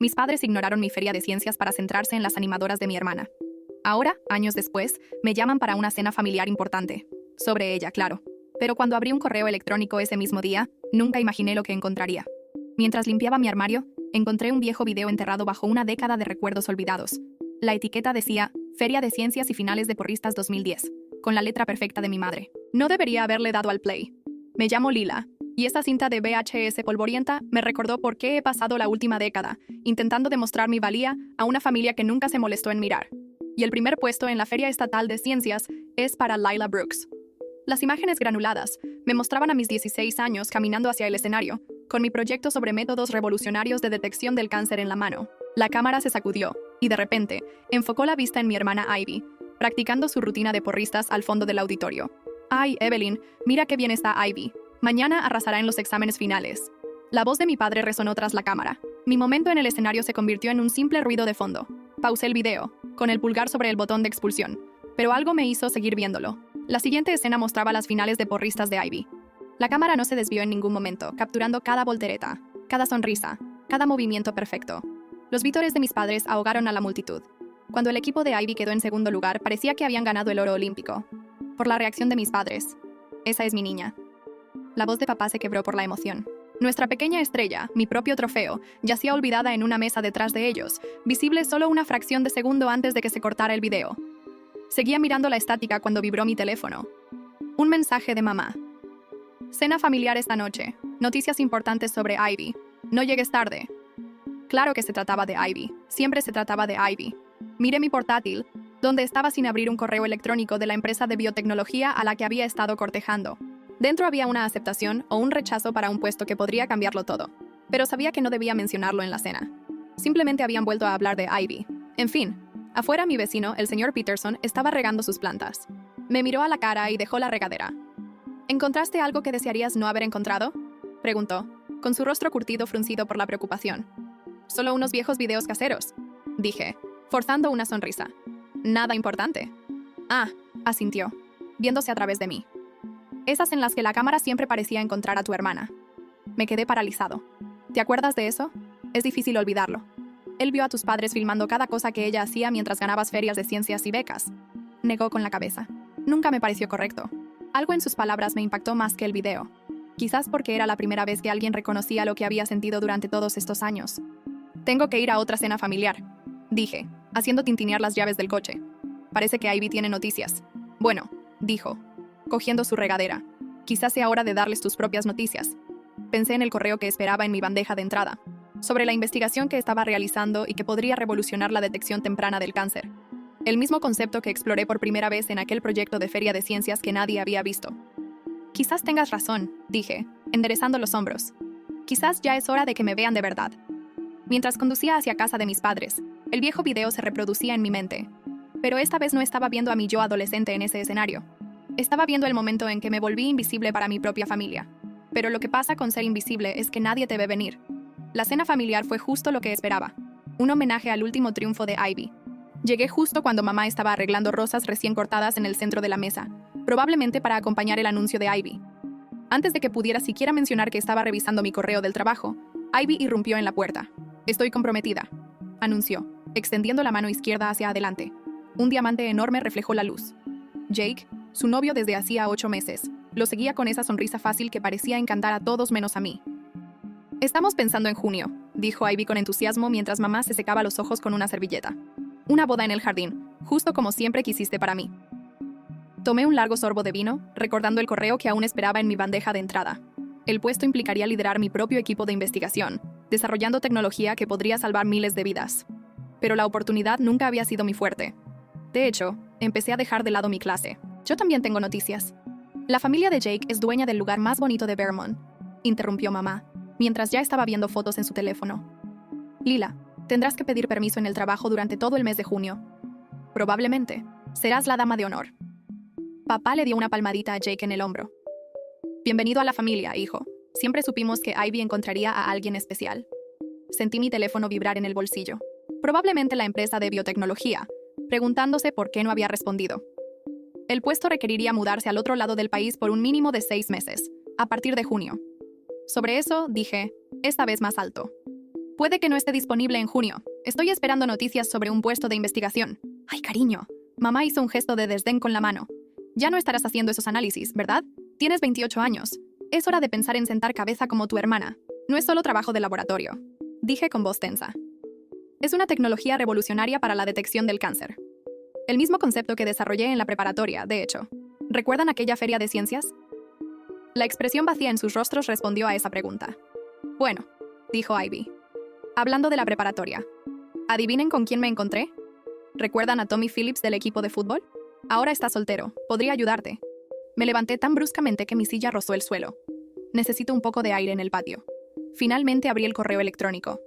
Mis padres ignoraron mi feria de ciencias para centrarse en las animadoras de mi hermana. Ahora, años después, me llaman para una cena familiar importante. Sobre ella, claro. Pero cuando abrí un correo electrónico ese mismo día, nunca imaginé lo que encontraría. Mientras limpiaba mi armario, encontré un viejo video enterrado bajo una década de recuerdos olvidados. La etiqueta decía Feria de Ciencias y Finales de Porristas 2010, con la letra perfecta de mi madre. No debería haberle dado al play. Me llamo Lila, y esta cinta de VHS polvorienta me recordó por qué he pasado la última década, intentando demostrar mi valía a una familia que nunca se molestó en mirar. Y el primer puesto en la Feria Estatal de Ciencias es para Lila Brooks. Las imágenes granuladas me mostraban a mis 16 años caminando hacia el escenario, con mi proyecto sobre métodos revolucionarios de detección del cáncer en la mano. La cámara se sacudió, y de repente, enfocó la vista en mi hermana Ivy, practicando su rutina de porristas al fondo del auditorio. «Ay, Evelyn, mira qué bien está Ivy. Mañana arrasará en los exámenes finales». La voz de mi padre resonó tras la cámara. Mi momento en el escenario se convirtió en un simple ruido de fondo. Pausé el video, con el pulgar sobre el botón de expulsión, pero algo me hizo seguir viéndolo. La siguiente escena mostraba las finales de porristas de Ivy. La cámara no se desvió en ningún momento, capturando cada voltereta, cada sonrisa, cada movimiento perfecto. Los vítores de mis padres ahogaron a la multitud. Cuando el equipo de Ivy quedó en segundo lugar, parecía que habían ganado el oro olímpico. Por la reacción de mis padres. «Esa es mi niña». La voz de papá se quebró por la emoción. Nuestra pequeña estrella, mi propio trofeo, yacía olvidada en una mesa detrás de ellos, visible solo una fracción de segundo antes de que se cortara el video. Seguía mirando la estática cuando vibró mi teléfono. Un mensaje de mamá. «Cena familiar esta noche. Noticias importantes sobre Ivy. No llegues tarde». Claro que se trataba de Ivy. Siempre se trataba de Ivy. Miré mi portátil, donde estaba sin abrir un correo electrónico de la empresa de biotecnología a la que había estado cortejando. Dentro había una aceptación o un rechazo para un puesto que podría cambiarlo todo. Pero sabía que no debía mencionarlo en la cena. Simplemente habían vuelto a hablar de Ivy. En fin, afuera mi vecino, el señor Peterson, estaba regando sus plantas. Me miró a la cara y dejó la regadera. «¿Encontraste algo que desearías no haber encontrado?», preguntó, con su rostro curtido fruncido por la preocupación. «Solo unos viejos videos caseros», dije, forzando una sonrisa. «Nada importante». «Ah», asintió, viéndose a través de mí. «Esas en las que la cámara siempre parecía encontrar a tu hermana». Me quedé paralizado. «¿Te acuerdas de eso? Es difícil olvidarlo. Él vio a tus padres filmando cada cosa que ella hacía mientras ganabas ferias de ciencias y becas». Negó con la cabeza. Nunca me pareció correcto. Algo en sus palabras me impactó más que el video. Quizás porque era la primera vez que alguien reconocía lo que había sentido durante todos estos años. «Tengo que ir a otra cena familiar», dije, haciendo tintinear las llaves del coche. «Parece que Ivy tiene noticias». «Bueno», dijo, cogiendo su regadera. «Quizás sea hora de darles tus propias noticias». Pensé en el correo que esperaba en mi bandeja de entrada, sobre la investigación que estaba realizando y que podría revolucionar la detección temprana del cáncer. El mismo concepto que exploré por primera vez en aquel proyecto de feria de ciencias que nadie había visto. «Quizás tengas razón», dije, enderezando los hombros. «Quizás ya es hora de que me vean de verdad». Mientras conducía hacia casa de mis padres, el viejo video se reproducía en mi mente. Pero esta vez no estaba viendo a mi yo adolescente en ese escenario. Estaba viendo el momento en que me volví invisible para mi propia familia. Pero lo que pasa con ser invisible es que nadie te ve venir. La cena familiar fue justo lo que esperaba. Un homenaje al último triunfo de Ivy. Llegué justo cuando mamá estaba arreglando rosas recién cortadas en el centro de la mesa, probablemente para acompañar el anuncio de Ivy. Antes de que pudiera siquiera mencionar que estaba revisando mi correo del trabajo, Ivy irrumpió en la puerta. «Estoy comprometida», anunció, extendiendo la mano izquierda hacia adelante. Un diamante enorme reflejó la luz. Jake, su novio desde hacía 8 meses, lo seguía con esa sonrisa fácil que parecía encantar a todos menos a mí. «Estamos pensando en junio», dijo Ivy con entusiasmo mientras mamá se secaba los ojos con una servilleta. «Una boda en el jardín, justo como siempre quisiste para mí». Tomé un largo sorbo de vino, recordando el correo que aún esperaba en mi bandeja de entrada. El puesto implicaría liderar mi propio equipo de investigación, desarrollando tecnología que podría salvar miles de vidas. Pero la oportunidad nunca había sido mi fuerte. De hecho, empecé a dejar de lado mi clase. «Yo también tengo noticias». «La familia de Jake es dueña del lugar más bonito de Vermont», interrumpió mamá, mientras ya estaba viendo fotos en su teléfono. «Lila, tendrás que pedir permiso en el trabajo durante todo el mes de junio. Probablemente, serás la dama de honor». Papá le dio una palmadita a Jake en el hombro. «Bienvenido a la familia, hijo. Siempre supimos que Ivy encontraría a alguien especial». Sentí mi teléfono vibrar en el bolsillo. Probablemente la empresa de biotecnología, preguntándose por qué no había respondido. El puesto requeriría mudarse al otro lado del país por un mínimo de 6 meses, a partir de junio. Sobre eso, dije, esta vez más alto. Puede que no esté disponible en junio. Estoy esperando noticias sobre un puesto de investigación. Ay, cariño. Mamá hizo un gesto de desdén con la mano. Ya no estarás haciendo esos análisis, ¿verdad? Tienes 28 años. Es hora de pensar en sentar cabeza como tu hermana. No es solo trabajo de laboratorio. Dije con voz tensa. Es una tecnología revolucionaria para la detección del cáncer. El mismo concepto que desarrollé en la preparatoria, de hecho. ¿Recuerdan aquella feria de ciencias? La expresión vacía en sus rostros respondió a esa pregunta. Bueno, dijo Ivy. Hablando de la preparatoria. ¿Adivinen con quién me encontré? ¿Recuerdan a Tommy Phillips del equipo de fútbol? Ahora está soltero. Podría ayudarte. Me levanté tan bruscamente que mi silla rozó el suelo. Necesito un poco de aire en el patio. Finalmente abrí el correo electrónico.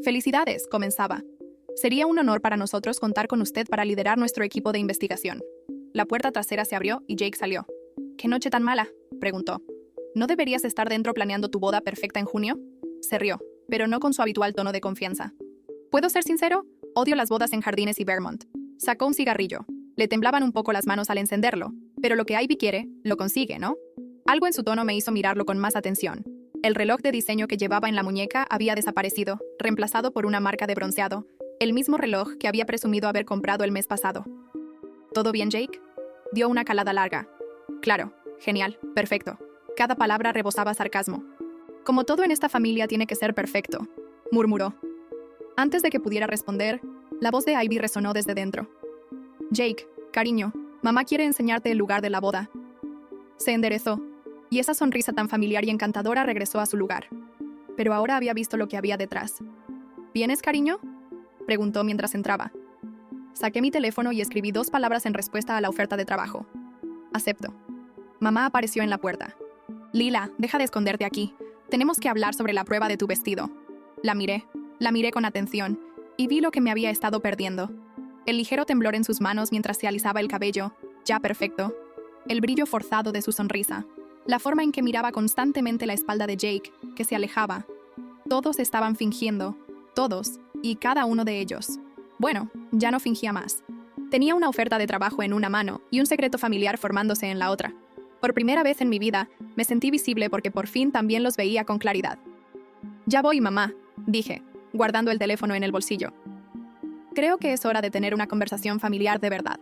Felicidades, comenzaba. Sería un honor para nosotros contar con usted para liderar nuestro equipo de investigación. La puerta trasera se abrió y Jake salió. ¿Qué noche tan mala?, preguntó. ¿No deberías estar dentro planeando tu boda perfecta en junio? Se rió, pero no con su habitual tono de confianza. ¿Puedo ser sincero? Odio las bodas en jardines y Vermont. Sacó un cigarrillo. Le temblaban un poco las manos al encenderlo, pero lo que Ivy quiere, lo consigue, ¿no? Algo en su tono me hizo mirarlo con más atención. El reloj de diseño que llevaba en la muñeca había desaparecido, reemplazado por una marca de bronceado, el mismo reloj que había presumido haber comprado el mes pasado. ¿Todo bien, Jake? Dio una calada larga. Claro, genial, perfecto. Cada palabra rebosaba sarcasmo. Como todo en esta familia tiene que ser perfecto, murmuró. Antes de que pudiera responder, la voz de Ivy resonó desde dentro. Jake, cariño, mamá quiere enseñarte el lugar de la boda. Se enderezó, y esa sonrisa tan familiar y encantadora regresó a su lugar. Pero ahora había visto lo que había detrás. ¿Vienes, cariño?, preguntó mientras entraba. Saqué mi teléfono y escribí 2 palabras en respuesta a la oferta de trabajo. Acepto. Mamá apareció en la puerta. Lila, deja de esconderte aquí. Tenemos que hablar sobre la prueba de tu vestido. La miré con atención, y vi lo que me había estado perdiendo. El ligero temblor en sus manos mientras se alisaba el cabello, ya perfecto. El brillo forzado de su sonrisa. La forma en que miraba constantemente la espalda de Jake, que se alejaba. Todos estaban fingiendo. Todos, y cada uno de ellos. Bueno, ya no fingía más. Tenía una oferta de trabajo en una mano y un secreto familiar formándose en la otra. Por primera vez en mi vida, me sentí visible porque por fin también los veía con claridad. Ya voy, mamá, dije, guardando el teléfono en el bolsillo. Creo que es hora de tener una conversación familiar de verdad.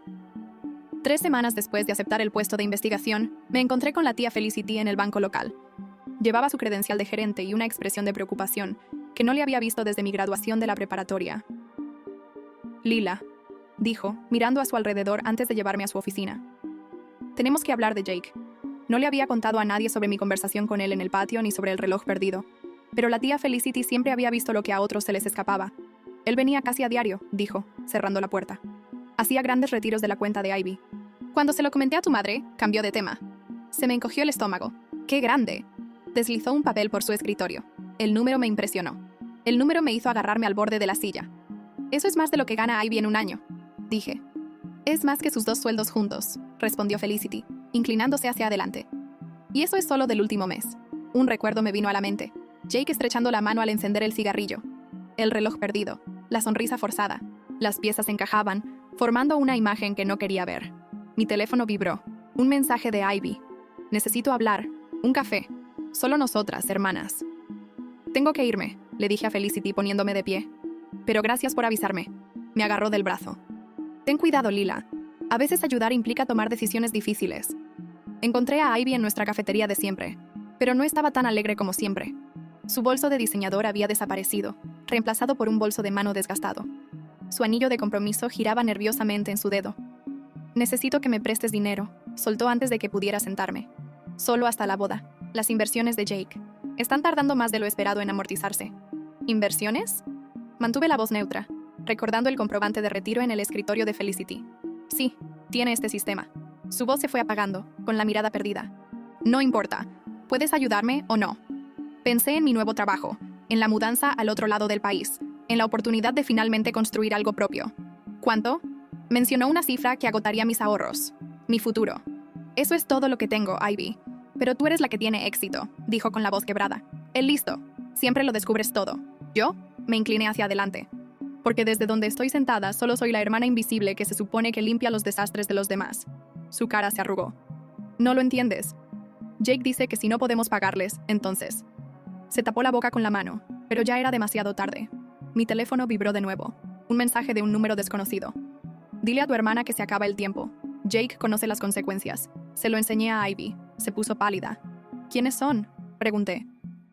3 semanas después de aceptar el puesto de investigación, me encontré con la tía Felicity en el banco local. Llevaba su credencial de gerente y una expresión de preocupación que no le había visto desde mi graduación de la preparatoria. Lila, dijo, mirando a su alrededor antes de llevarme a su oficina. Tenemos que hablar de Jake. No le había contado a nadie sobre mi conversación con él en el patio ni sobre el reloj perdido, pero la tía Felicity siempre había visto lo que a otros se les escapaba. Él venía casi a diario, dijo, cerrando la puerta. Hacía grandes retiros de la cuenta de Ivy. Cuando se lo comenté a tu madre, cambió de tema. Se me encogió el estómago. ¡Qué grande! Deslizó un papel por su escritorio. El número me impresionó. El número me hizo agarrarme al borde de la silla. Eso es más de lo que gana Ivy en un año, dije. Es más que sus 2 sueldos juntos, respondió Felicity, inclinándose hacia adelante. Y eso es solo del último mes. Un recuerdo me vino a la mente. Jake estrechando la mano al encender el cigarrillo. El reloj perdido, la sonrisa forzada. Las piezas encajaban, formando una imagen que no quería ver. Mi teléfono vibró. Un mensaje de Ivy. Necesito hablar. Un café. Solo nosotras, hermanas. Tengo que irme, le dije a Felicity poniéndome de pie. Pero gracias por avisarme. Me agarró del brazo. Ten cuidado, Lila. A veces ayudar implica tomar decisiones difíciles. Encontré a Ivy en nuestra cafetería de siempre, pero no estaba tan alegre como siempre. Su bolso de diseñador había desaparecido, reemplazado por un bolso de mano desgastado. Su anillo de compromiso giraba nerviosamente en su dedo. Necesito que me prestes dinero, soltó antes de que pudiera sentarme. Solo hasta la boda. Las inversiones de Jake. Están tardando más de lo esperado en amortizarse. ¿Inversiones? Mantuve la voz neutra, recordando el comprobante de retiro en el escritorio de Felicity. Sí, tiene este sistema. Su voz se fue apagando, con la mirada perdida. No importa, ¿puedes ayudarme o no? Pensé en mi nuevo trabajo, en la mudanza al otro lado del país, en la oportunidad de finalmente construir algo propio. ¿Cuánto? Mencionó una cifra que agotaría mis ahorros. Mi futuro. Eso es todo lo que tengo, Ivy. Pero tú eres la que tiene éxito, dijo con la voz quebrada. El listo. Siempre lo descubres todo. ¿Yo? Me incliné hacia adelante. Porque desde donde estoy sentada solo soy la hermana invisible que se supone que limpia los desastres de los demás. Su cara se arrugó. No lo entiendes. Jake dice que si no podemos pagarles, entonces. Se tapó la boca con la mano, pero ya era demasiado tarde. Mi teléfono vibró de nuevo. Un mensaje de un número desconocido. Dile a tu hermana que se acaba el tiempo. Jake conoce las consecuencias. Se lo enseñé a Ivy. Se puso pálida. ¿Quiénes son?, pregunté.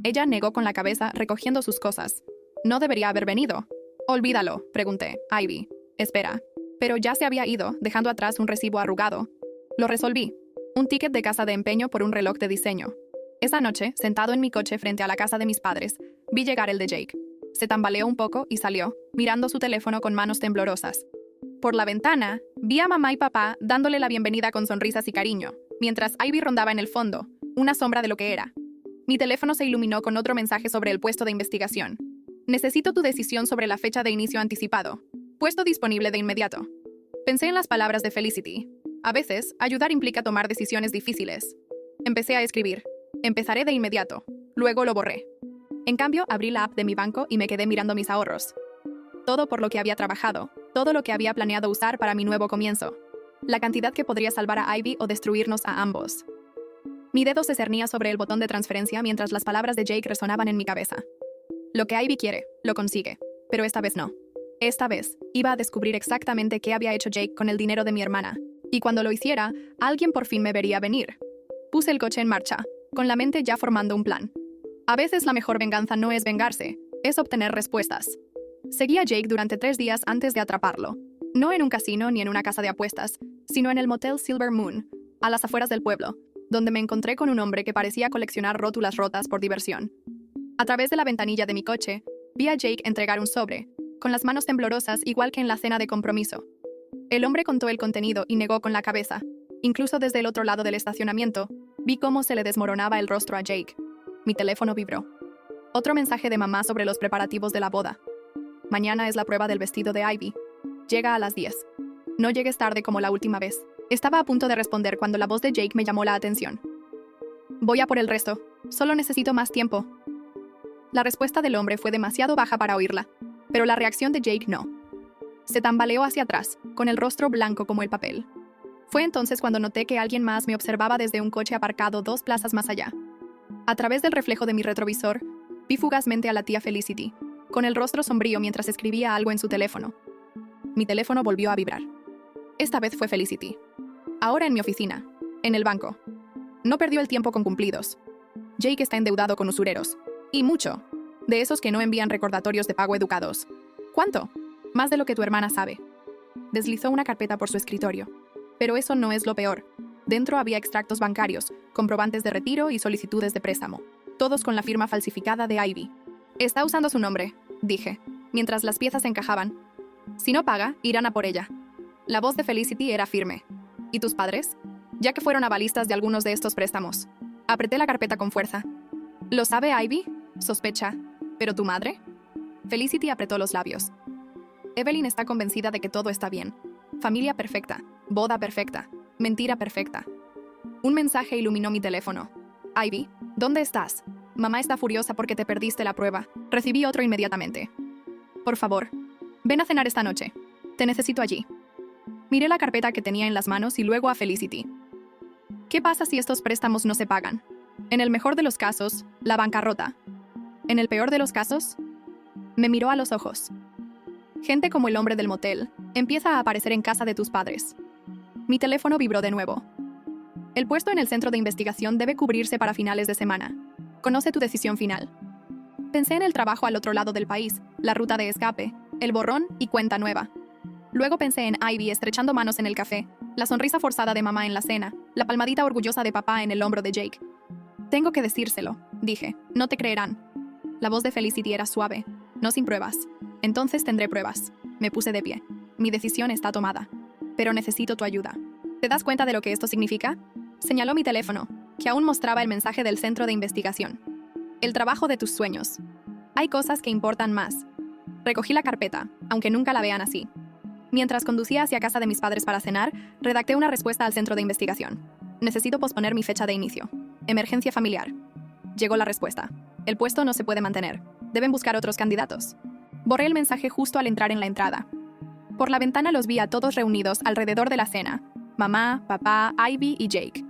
Ella negó con la cabeza, recogiendo sus cosas. No debería haber venido. Olvídalo, pregunté. Ivy. Espera. Pero ya se había ido, dejando atrás un recibo arrugado. Lo resolví. Un ticket de casa de empeño por un reloj de diseño. Esa noche, sentado en mi coche frente a la casa de mis padres, vi llegar el de Jake. Se tambaleó un poco y salió, mirando su teléfono con manos temblorosas. Por la ventana, vi a mamá y papá dándole la bienvenida con sonrisas y cariño, mientras Ivy rondaba en el fondo, una sombra de lo que era. Mi teléfono se iluminó con otro mensaje sobre el puesto de investigación. Necesito tu decisión sobre la fecha de inicio anticipado. Puesto disponible de inmediato. Pensé en las palabras de Felicity. A veces, ayudar implica tomar decisiones difíciles. Empecé a escribir. Empezaré de inmediato. Luego lo borré. En cambio, abrí la app de mi banco y me quedé mirando mis ahorros. Todo por lo que había trabajado, todo lo que había planeado usar para mi nuevo comienzo. La cantidad que podría salvar a Ivy o destruirnos a ambos. Mi dedo se cernía sobre el botón de transferencia mientras las palabras de Jake resonaban en mi cabeza. Lo que Ivy quiere, lo consigue. Pero esta vez no. Esta vez, iba a descubrir exactamente qué había hecho Jake con el dinero de mi hermana. Y cuando lo hiciera, alguien por fin me vería venir. Puse el coche en marcha, con la mente ya formando un plan. A veces la mejor venganza no es vengarse, es obtener respuestas. Seguí a Jake durante 3 días antes de atraparlo. No en un casino ni en una casa de apuestas, sino en el motel Silver Moon, a las afueras del pueblo, donde me encontré con un hombre que parecía coleccionar rótulas rotas por diversión. A través de la ventanilla de mi coche, vi a Jake entregar un sobre, con las manos temblorosas igual que en la cena de compromiso. El hombre contó el contenido y negó con la cabeza. Incluso desde el otro lado del estacionamiento, vi cómo se le desmoronaba el rostro a Jake. Mi teléfono vibró. Otro mensaje de mamá sobre los preparativos de la boda. Mañana es la prueba del vestido de Ivy. Llega a las 10. No llegues tarde como la última vez. Estaba a punto de responder cuando la voz de Jake me llamó la atención. Voy a por el resto. Solo necesito más tiempo. La respuesta del hombre fue demasiado baja para oírla, pero la reacción de Jake no. Se tambaleó hacia atrás, con el rostro blanco como el papel. Fue entonces cuando noté que alguien más me observaba desde un coche aparcado 2 plazas más allá. A través del reflejo de mi retrovisor, vi fugazmente a la tía Felicity, con el rostro sombrío mientras escribía algo en su teléfono. Mi teléfono volvió a vibrar. Esta vez fue Felicity. Ahora en mi oficina, en el banco. No perdió el tiempo con cumplidos. Jake está endeudado con usureros. Y mucho. De esos que no envían recordatorios de pago educados. ¿Cuánto? Más de lo que tu hermana sabe. Deslizó una carpeta por su escritorio. Pero eso no es lo peor. Dentro había extractos bancarios, comprobantes de retiro y solicitudes de préstamo. Todos con la firma falsificada de Ivy. Está usando su nombre, dije, mientras las piezas encajaban. Si no paga, irán a por ella. La voz de Felicity era firme. ¿Y tus padres? Ya que fueron avalistas de algunos de estos préstamos. Apreté la carpeta con fuerza. ¿Lo sabe Ivy? Sospecha. ¿Pero tu madre? Felicity apretó los labios. Evelyn está convencida de que todo está bien. Familia perfecta. Boda perfecta. Mentira perfecta. Un mensaje iluminó mi teléfono. Ivy, ¿dónde estás? Mamá está furiosa porque te perdiste la prueba. Recibí otro inmediatamente. Por favor, ven a cenar esta noche. Te necesito allí. Miré la carpeta que tenía en las manos y luego a Felicity. ¿Qué pasa si estos préstamos no se pagan? En el mejor de los casos, la bancarrota. En el peor de los casos, me miró a los ojos. Gente como el hombre del motel empieza a aparecer en casa de tus padres. Mi teléfono vibró de nuevo. El puesto en el centro de investigación debe cubrirse para finales de semana. Conoce tu decisión final. Pensé en el trabajo al otro lado del país, la ruta de escape, el borrón y cuenta nueva. Luego pensé en Ivy estrechando manos en el café, la sonrisa forzada de mamá en la cena, la palmadita orgullosa de papá en el hombro de Jake. Tengo que decírselo, dije. No te creerán. La voz de Felicity era suave, no sin pruebas. Entonces tendré pruebas. Me puse de pie. Mi decisión está tomada. Pero necesito tu ayuda. ¿Te das cuenta de lo que esto significa? Señaló mi teléfono, que aún mostraba el mensaje del centro de investigación. El trabajo de tus sueños. Hay cosas que importan más. Recogí la carpeta, aunque nunca la vean así. Mientras conducía hacia casa de mis padres para cenar, redacté una respuesta al centro de investigación. Necesito posponer mi fecha de inicio. Emergencia familiar. Llegó la respuesta. El puesto no se puede mantener. Deben buscar otros candidatos. Borré el mensaje justo al entrar en la entrada. Por la ventana los vi a todos reunidos alrededor de la cena. Mamá, papá, Ivy y Jake.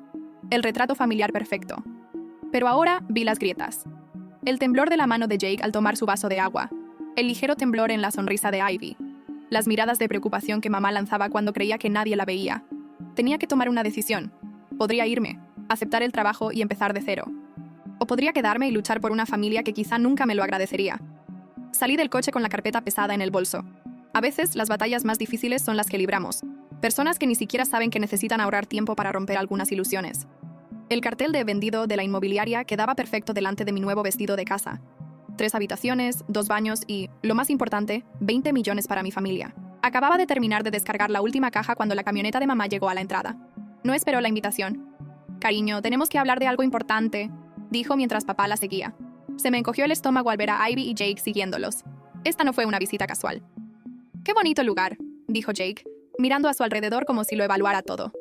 El retrato familiar perfecto. Pero ahora vi las grietas. El temblor de la mano de Jake al tomar su vaso de agua. El ligero temblor en la sonrisa de Ivy. Las miradas de preocupación que mamá lanzaba cuando creía que nadie la veía. Tenía que tomar una decisión. Podría irme, aceptar el trabajo y empezar de cero. O podría quedarme y luchar por una familia que quizá nunca me lo agradecería. Salí del coche con la carpeta pesada en el bolso. A veces, las batallas más difíciles son las que libramos. Personas que ni siquiera saben que necesitan ahorrar tiempo para romper algunas ilusiones. El cartel de vendido de la inmobiliaria quedaba perfecto delante de mi nuevo vestido de casa. 3 habitaciones, 2 baños y, lo más importante, 20 millones para mi familia. Acababa de terminar de descargar la última caja cuando la camioneta de mamá llegó a la entrada. No esperó la invitación. «Cariño, tenemos que hablar de algo importante», dijo mientras papá la seguía. Se me encogió el estómago al ver a Ivy y Jake siguiéndolos. Esta no fue una visita casual. «Qué bonito lugar», dijo Jake, mirando a su alrededor como si lo evaluara todo.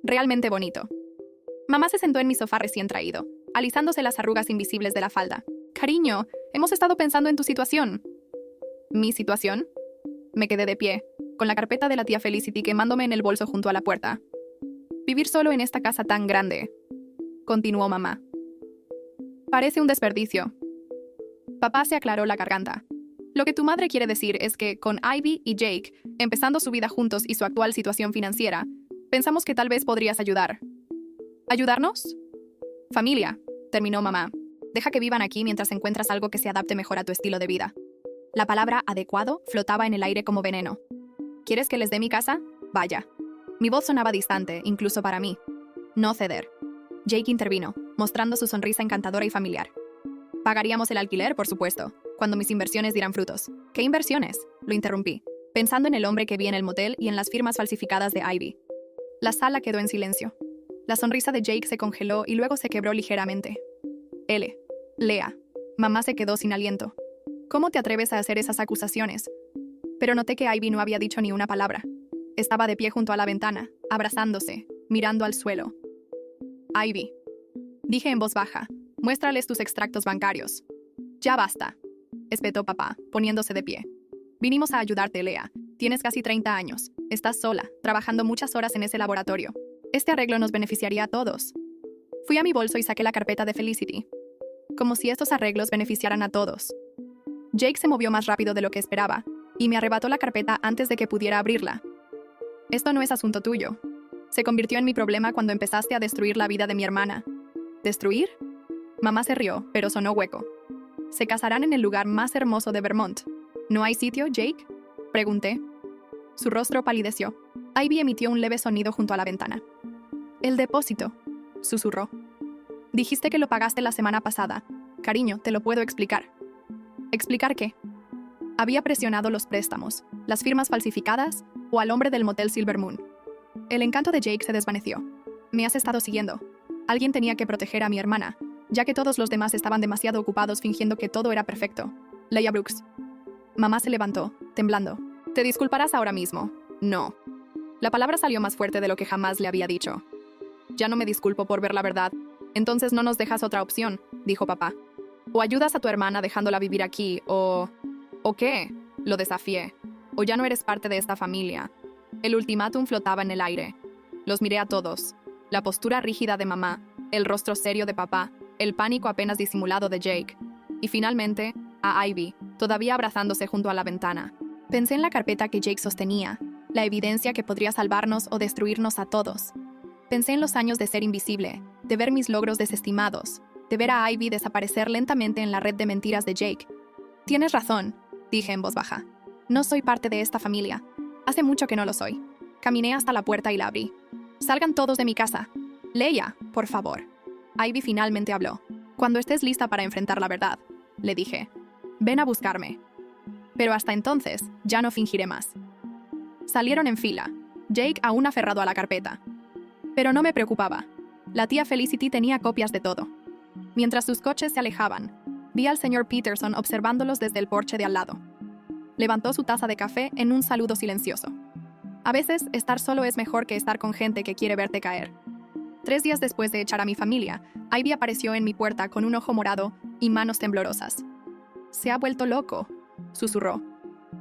«Realmente bonito». Mamá se sentó en mi sofá recién traído, alisándose las arrugas invisibles de la falda. «Cariño, hemos estado pensando en tu situación». ¿Mi situación? Me quedé de pie, con la carpeta de la tía Felicity quemándome en el bolso junto a la puerta. «Vivir solo en esta casa tan grande», continuó mamá. «Parece un desperdicio». Papá se aclaró la garganta. «Lo que tu madre quiere decir es que, con Ivy y Jake, empezando su vida juntos y su actual situación financiera, pensamos que tal vez podrías ayudar». ¿Ayudarnos? «Familia», terminó mamá. «Deja que vivan aquí mientras encuentras algo que se adapte mejor a tu estilo de vida». La palabra adecuado flotaba en el aire como veneno. ¿Quieres que les dé mi casa? Vaya. Mi voz sonaba distante, incluso para mí. No ceder. Jake intervino, mostrando su sonrisa encantadora y familiar. «Pagaríamos el alquiler, por supuesto, cuando mis inversiones dieran frutos». «¿Qué inversiones?», lo interrumpí, pensando en el hombre que vi en el motel y en las firmas falsificadas de Ivy. La sala quedó en silencio. La sonrisa de Jake se congeló y luego se quebró ligeramente. Lea. Mamá se quedó sin aliento. «¿Cómo te atreves a hacer esas acusaciones?» Pero noté que Ivy no había dicho ni una palabra. Estaba de pie junto a la ventana, abrazándose, mirando al suelo. «Ivy», dije en voz baja, «muéstrales tus extractos bancarios». «Ya basta», espetó papá, poniéndose de pie. «Vinimos a ayudarte, Lea. Tienes casi 30 años. Estás sola, trabajando muchas horas en ese laboratorio. Este arreglo nos beneficiaría a todos». Fui a mi bolso y saqué la carpeta de Felicity. Como si estos arreglos beneficiaran a todos. Jake se movió más rápido de lo que esperaba, y me arrebató la carpeta antes de que pudiera abrirla. «Esto no es asunto tuyo. Se convirtió en mi problema cuando empezaste a destruir la vida de mi hermana». «¿Destruir?» Mamá se rió, pero sonó hueco. «Se casarán en el lugar más hermoso de Vermont. ¿No hay sitio, Jake?», pregunté. Su rostro palideció. Ivy emitió un leve sonido junto a la ventana. «El depósito», susurró. «Dijiste que lo pagaste la semana pasada. Cariño, te lo puedo explicar». ¿Explicar qué? Había presionado los préstamos, las firmas falsificadas o al hombre del motel Silver Moon. El encanto de Jake se desvaneció. «Me has estado siguiendo. Alguien tenía que proteger a mi hermana, ya que todos los demás estaban demasiado ocupados fingiendo que todo era perfecto. Leia Brooks». Mamá se levantó, temblando. «Te disculparás ahora mismo». «No». La palabra salió más fuerte de lo que jamás le había dicho. «Ya no me disculpo por ver la verdad. Entonces no nos dejas otra opción», dijo papá. «O ayudas a tu hermana dejándola vivir aquí, ¿O qué?», lo desafié. «O ya no eres parte de esta familia». El ultimátum flotaba en el aire. Los miré a todos. La postura rígida de mamá, el rostro serio de papá, el pánico apenas disimulado de Jake. Y finalmente, a Ivy, todavía abrazándose junto a la ventana. Pensé en la carpeta que Jake sostenía, la evidencia que podría salvarnos o destruirnos a todos. Pensé en los años de ser invisible, de ver mis logros desestimados, de ver a Ivy desaparecer lentamente en la red de mentiras de Jake. «Tienes razón», dije en voz baja. «No soy parte de esta familia. Hace mucho que no lo soy». Caminé hasta la puerta y la abrí. «Salgan todos de mi casa. Leia, por favor». Ivy finalmente habló. «Cuando estés lista para enfrentar la verdad», le dije. «Ven a buscarme». Pero hasta entonces, ya no fingiré más. Salieron en fila, Jake aún aferrado a la carpeta. Pero no me preocupaba. La tía Felicity tenía copias de todo. Mientras sus coches se alejaban, vi al señor Peterson observándolos desde el porche de al lado. Levantó su taza de café en un saludo silencioso. A veces, estar solo es mejor que estar con gente que quiere verte caer. 3 días después de echar a mi familia, Ivy apareció en mi puerta con un ojo morado y manos temblorosas. «Se ha vuelto loco», susurró.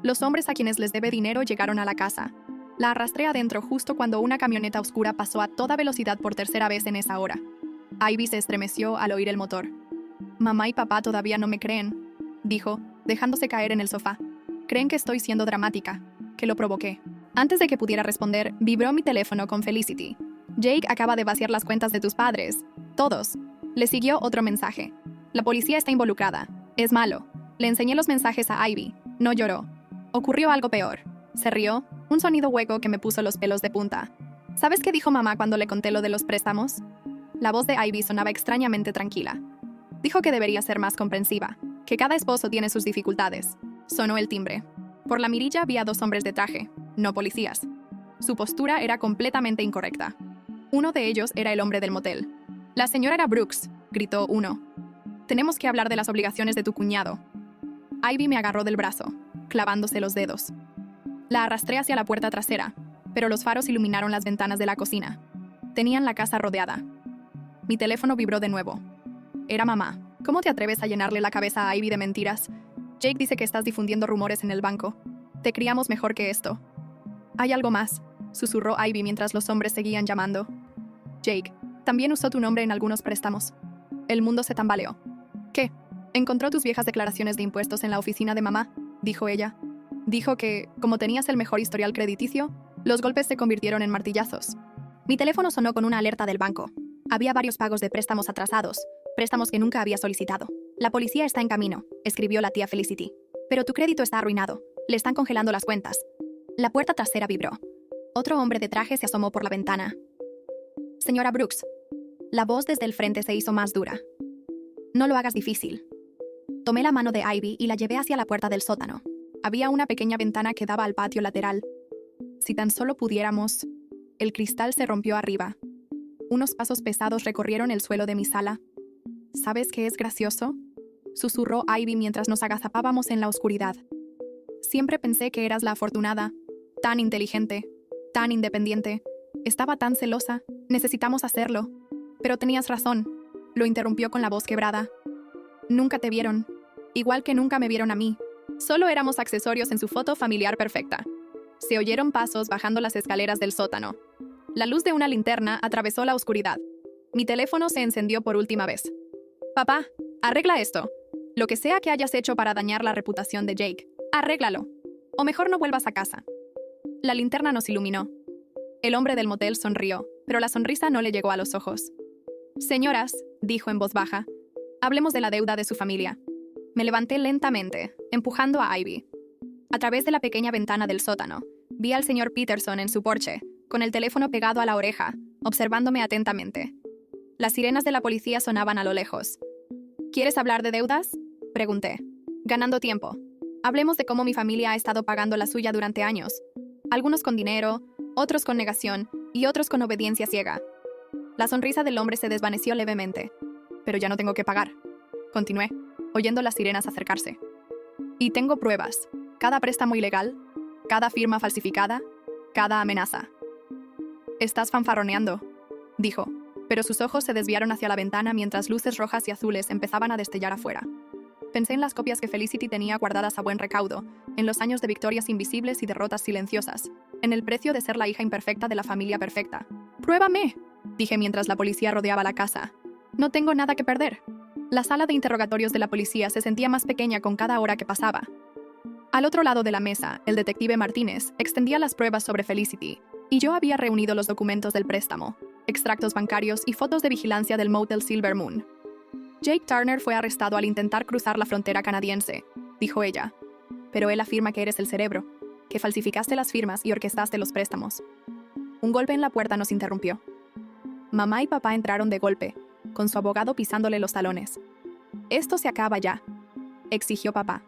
«Los hombres a quienes les debe dinero llegaron a la casa. La arrastré adentro justo cuando una camioneta oscura pasó a toda velocidad por tercera vez en esa hora». Ivy se estremeció al oír el motor. «Mamá y papá todavía no me creen», dijo, dejándose caer en el sofá. Creen que estoy siendo dramática, que lo provoqué. Antes de que pudiera responder, vibró mi teléfono con Felicity. Jake acaba de vaciar las cuentas de tus padres. Todos. Le siguió otro mensaje. La policía está involucrada. Es malo. Le enseñé los mensajes a Ivy. No lloró. Ocurrió algo peor. Se rió, un sonido hueco que me puso los pelos de punta. ¿Sabes qué dijo mamá cuando le conté lo de los préstamos? La voz de Ivy sonaba extrañamente tranquila. Dijo que debería ser más comprensiva, que cada esposo tiene sus dificultades. Sonó el timbre. Por la mirilla vi a 2 hombres de traje, no policías. Su postura era completamente incorrecta. Uno de ellos era el hombre del motel. «La señora era Brooks», gritó uno. «Tenemos que hablar de las obligaciones de tu cuñado». Ivy me agarró del brazo, clavándose los dedos. La arrastré hacia la puerta trasera, pero los faros iluminaron las ventanas de la cocina. Tenían la casa rodeada. Mi teléfono vibró de nuevo. Era mamá. ¿Cómo te atreves a llenarle la cabeza a Ivy de mentiras? Jake dice que estás difundiendo rumores en el banco. Te criamos mejor que esto. Hay algo más, susurró Ivy mientras los hombres seguían llamando. Jake, también usó tu nombre en algunos préstamos. El mundo se tambaleó. ¿Qué? ¿Encontró tus viejas declaraciones de impuestos en la oficina de mamá?, dijo ella. Dijo que, como tenías el mejor historial crediticio, los golpes se convirtieron en martillazos. Mi teléfono sonó con una alerta del banco. Había varios pagos de préstamos atrasados, préstamos que nunca había solicitado. La policía está en camino, escribió la tía Felicity. Pero tu crédito está arruinado. Le están congelando las cuentas. La puerta trasera vibró. Otro hombre de traje se asomó por la ventana. Señora Brooks. La voz desde el frente se hizo más dura. No lo hagas difícil. Tomé la mano de Ivy y la llevé hacia la puerta del sótano. Había una pequeña ventana que daba al patio lateral. Si tan solo pudiéramos... El cristal se rompió arriba. Unos pasos pesados recorrieron el suelo de mi sala. ¿Sabes qué es gracioso?, susurró Ivy mientras nos agazapábamos en la oscuridad. Siempre pensé que eras la afortunada, tan inteligente, tan independiente. Estaba tan celosa. Necesitamos hacerlo. Pero tenías razón. Lo interrumpió con la voz quebrada. Nunca te vieron. Igual que nunca me vieron a mí. Solo éramos accesorios en su foto familiar perfecta. Se oyeron pasos bajando las escaleras del sótano. La luz de una linterna atravesó la oscuridad. Mi teléfono se encendió por última vez. Papá, arregla esto. Lo que sea que hayas hecho para dañar la reputación de Jake, arréglalo. O mejor no vuelvas a casa. La linterna nos iluminó. El hombre del motel sonrió, pero la sonrisa no le llegó a los ojos. Señoras, dijo en voz baja, hablemos de la deuda de su familia. Me levanté lentamente, empujando a Ivy. A través de la pequeña ventana del sótano, vi al señor Peterson en su porche, con el teléfono pegado a la oreja, observándome atentamente. Las sirenas de la policía sonaban a lo lejos. ¿Quieres hablar de deudas?, pregunté. Ganando tiempo. Hablemos de cómo mi familia ha estado pagando la suya durante años. Algunos con dinero, otros con negación y otros con obediencia ciega. La sonrisa del hombre se desvaneció levemente. Pero ya no tengo que pagar. Continué, oyendo las sirenas acercarse. Y tengo pruebas. Cada préstamo ilegal, cada firma falsificada, cada amenaza. Estás fanfarroneando, dijo, pero sus ojos se desviaron hacia la ventana mientras luces rojas y azules empezaban a destellar afuera. Pensé en las copias que Felicity tenía guardadas a buen recaudo, en los años de victorias invisibles y derrotas silenciosas, en el precio de ser la hija imperfecta de la familia perfecta. «¡Pruébame!», dije mientras la policía rodeaba la casa. «No tengo nada que perder». La sala de interrogatorios de la policía se sentía más pequeña con cada hora que pasaba. Al otro lado de la mesa, el detective Martínez extendía las pruebas sobre Felicity, y yo había reunido los documentos del préstamo, extractos bancarios y fotos de vigilancia del Motel Silver Moon. Jake Turner fue arrestado al intentar cruzar la frontera canadiense, dijo ella. Pero él afirma que eres el cerebro, que falsificaste las firmas y orquestaste los préstamos. Un golpe en la puerta nos interrumpió. Mamá y papá entraron de golpe, con su abogado pisándole los talones. «Esto se acaba ya», exigió papá.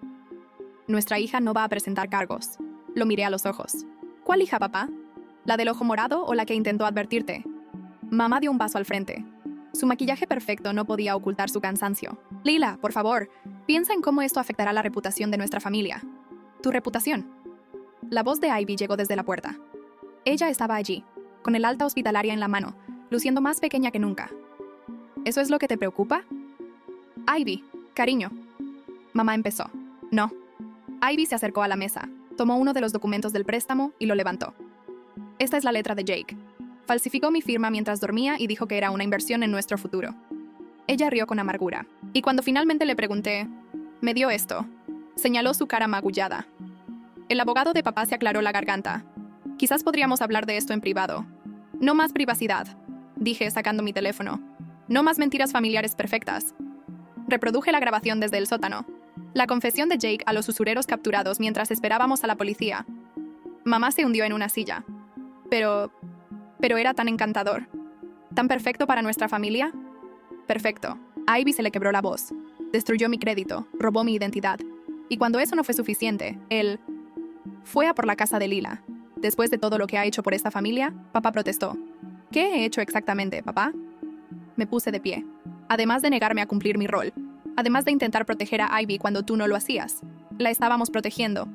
«Nuestra hija no va a presentar cargos». Lo miré a los ojos. «¿Cuál hija, papá? ¿La del ojo morado o la que intentó advertirte?» Mamá dio un paso al frente. Su maquillaje perfecto no podía ocultar su cansancio. «Lila, por favor, piensa en cómo esto afectará la reputación de nuestra familia». «¿Tu reputación?». La voz de Ivy llegó desde la puerta. Ella estaba allí, con el alta hospitalaria en la mano, luciendo más pequeña que nunca. «¿Eso es lo que te preocupa?». «Ivy, cariño». Mamá empezó. «No». Ivy se acercó a la mesa, tomó uno de los documentos del préstamo y lo levantó. «Esta es la letra de Jake. Falsificó mi firma mientras dormía y dijo que era una inversión en nuestro futuro». Ella rió con amargura. Y cuando finalmente le pregunté, me dio esto. Señaló su cara magullada. El abogado de papá se aclaró la garganta. Quizás podríamos hablar de esto en privado. No más privacidad, dije sacando mi teléfono. No más mentiras familiares perfectas. Reproduje la grabación desde el sótano. La confesión de Jake a los usureros capturados mientras esperábamos a la policía. Mamá se hundió en una silla. Pero era tan encantador. ¿Tan perfecto para nuestra familia? Perfecto. A Ivy se le quebró la voz. Destruyó mi crédito, robó mi identidad. Y cuando eso no fue suficiente, él fue a por la casa de Lila. Después de todo lo que ha hecho por esta familia, papá protestó. ¿Qué he hecho exactamente, papá? Me puse de pie. Además de negarme a cumplir mi rol. Además de intentar proteger a Ivy cuando tú no lo hacías. La estábamos protegiendo.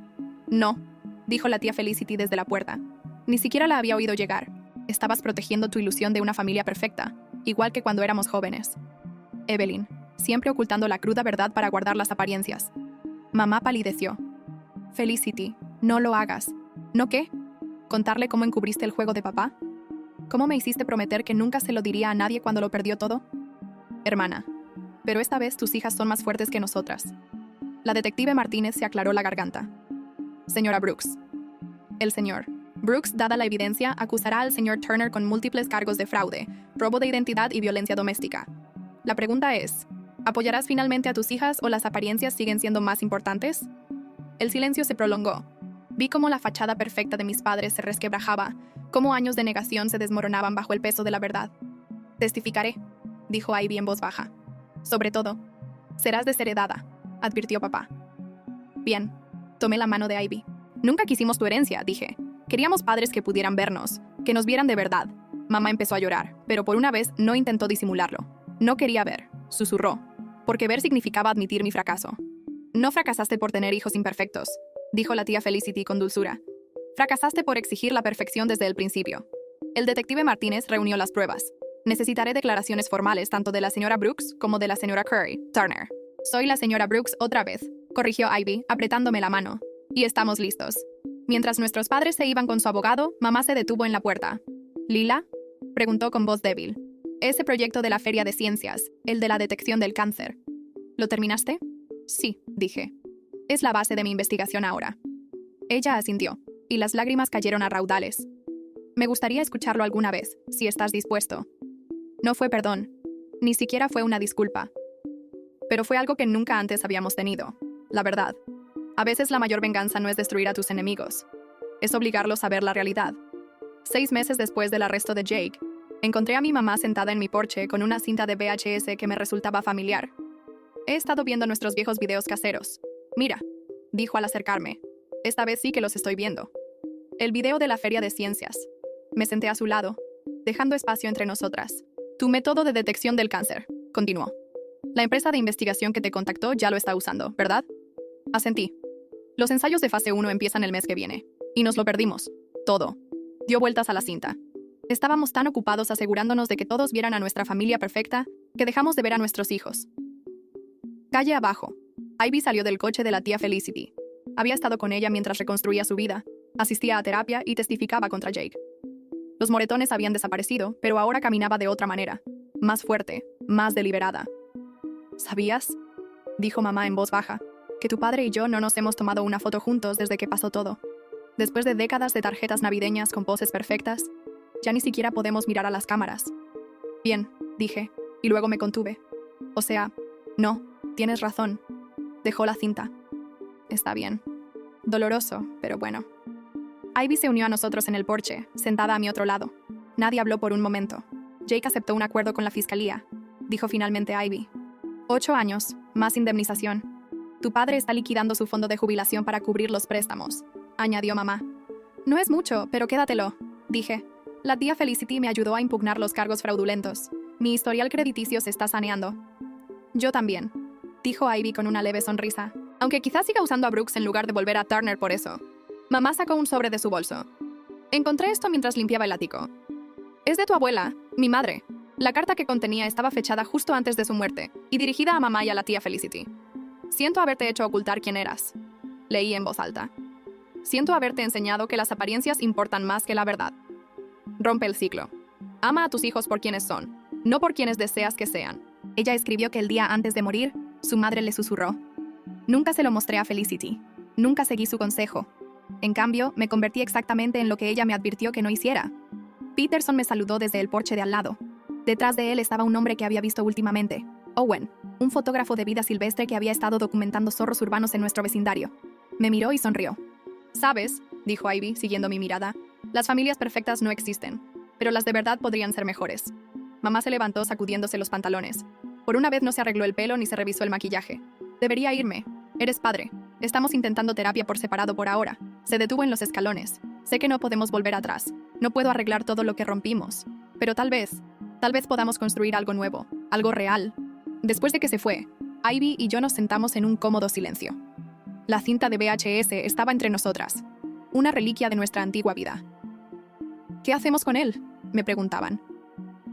No, dijo la tía Felicity desde la puerta. Ni siquiera la había oído llegar. Estabas protegiendo tu ilusión de una familia perfecta, igual que cuando éramos jóvenes. Evelyn, siempre ocultando la cruda verdad para guardar las apariencias. Mamá palideció. Felicity, no lo hagas. ¿No qué? ¿Contarle cómo encubriste el juego de papá? ¿Cómo me hiciste prometer que nunca se lo diría a nadie cuando lo perdió todo? Hermana, pero esta vez tus hijas son más fuertes que nosotras. La detective Martínez se aclaró la garganta. Señora Brooks. El señor Brooks, dada la evidencia, acusará al señor Turner con múltiples cargos de fraude, robo de identidad y violencia doméstica. La pregunta es, ¿apoyarás finalmente a tus hijas o las apariencias siguen siendo más importantes? El silencio se prolongó. Vi cómo la fachada perfecta de mis padres se resquebrajaba, cómo años de negación se desmoronaban bajo el peso de la verdad. Testificaré, dijo Ivy en voz baja. Sobre todo, serás desheredada, advirtió papá. Bien, tomé la mano de Ivy. Nunca quisimos tu herencia, dije. Queríamos padres que pudieran vernos, que nos vieran de verdad. Mamá empezó a llorar, pero por una vez no intentó disimularlo. No quería ver, susurró, porque ver significaba admitir mi fracaso. No fracasaste por tener hijos imperfectos, dijo la tía Felicity con dulzura. Fracasaste por exigir la perfección desde el principio. El detective Martínez reunió las pruebas. Necesitaré declaraciones formales tanto de la señora Brooks como de la señora Turner. Soy la señora Brooks otra vez, corrigió Ivy, apretándome la mano. Y estamos listos. Mientras nuestros padres se iban con su abogado, mamá se detuvo en la puerta. ¿Lila? Preguntó con voz débil. Ese proyecto de la Feria de Ciencias, el de la detección del cáncer. ¿Lo terminaste? Sí, dije. Es la base de mi investigación ahora. Ella asintió, y las lágrimas cayeron a raudales. Me gustaría escucharlo alguna vez, si estás dispuesto. No fue perdón, ni siquiera fue una disculpa. Pero fue algo que nunca antes habíamos tenido, la verdad. A veces la mayor venganza no es destruir a tus enemigos, es obligarlos a ver la realidad. 6 meses después del arresto de Jake, encontré a mi mamá sentada en mi porche con una cinta de VHS que me resultaba familiar. He estado viendo nuestros viejos videos caseros. Mira, dijo al acercarme. Esta vez sí que los estoy viendo. El video de la Feria de Ciencias. Me senté a su lado, dejando espacio entre nosotras. Tu método de detección del cáncer, continuó. La empresa de investigación que te contactó ya lo está usando, ¿verdad? Asentí. Los ensayos de fase 1 empiezan el mes que viene. Y nos lo perdimos. Todo. Dio vueltas a la cinta. Estábamos tan ocupados asegurándonos de que todos vieran a nuestra familia perfecta que dejamos de ver a nuestros hijos. Calle abajo. Ivy salió del coche de la tía Felicity. Había estado con ella mientras reconstruía su vida, asistía a terapia y testificaba contra Jake. Los moretones habían desaparecido, pero ahora caminaba de otra manera. Más fuerte, más deliberada. ¿Sabías? Dijo mamá en voz baja, que tu padre y yo no nos hemos tomado una foto juntos desde que pasó todo. Después de décadas de tarjetas navideñas con poses perfectas, ya ni siquiera podemos mirar a las cámaras. Bien, dije, y luego me contuve. O sea, no, tienes razón. Dejó la cinta. Está bien. Doloroso, pero bueno. Ivy se unió a nosotros en el porche, sentada a mi otro lado. Nadie habló por un momento. Jake aceptó un acuerdo con la fiscalía, dijo finalmente Ivy. 8 años, más indemnización. Tu padre está liquidando su fondo de jubilación para cubrir los préstamos, añadió mamá. No es mucho, pero quédatelo, dije. La tía Felicity me ayudó a impugnar los cargos fraudulentos. Mi historial crediticio se está saneando. Yo también, dijo Ivy con una leve sonrisa, aunque quizás siga usando a Brooks en lugar de volver a Turner por eso. Mamá sacó un sobre de su bolso. Encontré esto mientras limpiaba el ático. Es de tu abuela, mi madre. La carta que contenía estaba fechada justo antes de su muerte y dirigida a mamá y a la tía Felicity. Siento haberte hecho ocultar quién eras. Leí en voz alta. Siento haberte enseñado que las apariencias importan más que la verdad. Rompe el ciclo. Ama a tus hijos por quienes son, no por quienes deseas que sean. Ella escribió que el día antes de morir, su madre le susurró. Nunca se lo mostré a Felicity. Nunca seguí su consejo. En cambio, me convertí exactamente en lo que ella me advirtió que no hiciera. Peterson me saludó desde el porche de al lado. Detrás de él estaba un hombre que había visto últimamente, Owen, un fotógrafo de vida silvestre que había estado documentando zorros urbanos en nuestro vecindario. Me miró y sonrió. «¿Sabes?», dijo Ivy, siguiendo mi mirada, «las familias perfectas no existen, pero las de verdad podrían ser mejores». Mamá se levantó sacudiéndose los pantalones. Por una vez no se arregló el pelo ni se revisó el maquillaje. «Debería irme. Eres padre. Estamos intentando terapia por separado por ahora». Se detuvo en los escalones. «Sé que no podemos volver atrás. No puedo arreglar todo lo que rompimos. Pero tal vez podamos construir algo nuevo, algo real». Después de que se fue, Ivy y yo nos sentamos en un cómodo silencio. La cinta de VHS estaba entre nosotras, una reliquia de nuestra antigua vida. «¿Qué hacemos con él?», me preguntaban.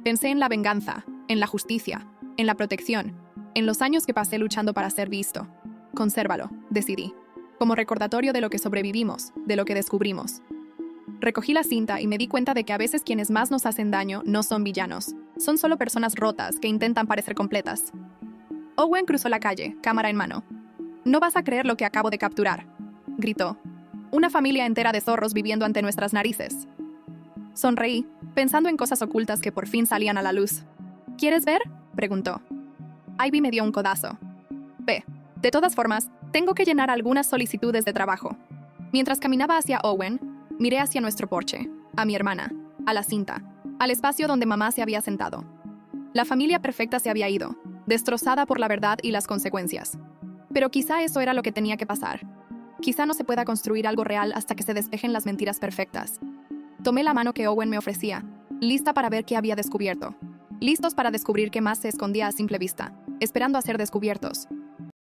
Pensé en la venganza, en la justicia, en la protección, en los años que pasé luchando para ser visto. «Consérvalo», decidí, como recordatorio de lo que sobrevivimos, de lo que descubrimos. Recogí la cinta y me di cuenta de que a veces quienes más nos hacen daño no son villanos, son solo personas rotas que intentan parecer completas. Owen cruzó la calle, cámara en mano. «No vas a creer lo que acabo de capturar», gritó. «Una familia entera de zorros viviendo ante nuestras narices». Sonreí, pensando en cosas ocultas que por fin salían a la luz. «¿Quieres ver?», preguntó. Ivy me dio un codazo. «Ve. De todas formas, tengo que llenar algunas solicitudes de trabajo». Mientras caminaba hacia Owen, miré hacia nuestro porche, a mi hermana, a la cinta, al espacio donde mamá se había sentado. La familia perfecta se había ido, destrozada por la verdad y las consecuencias. Pero quizá eso era lo que tenía que pasar. Quizá no se pueda construir algo real hasta que se despejen las mentiras perfectas. Tomé la mano que Owen me ofrecía, lista para ver qué había descubierto. Listos para descubrir qué más se escondía a simple vista, esperando a ser descubiertos.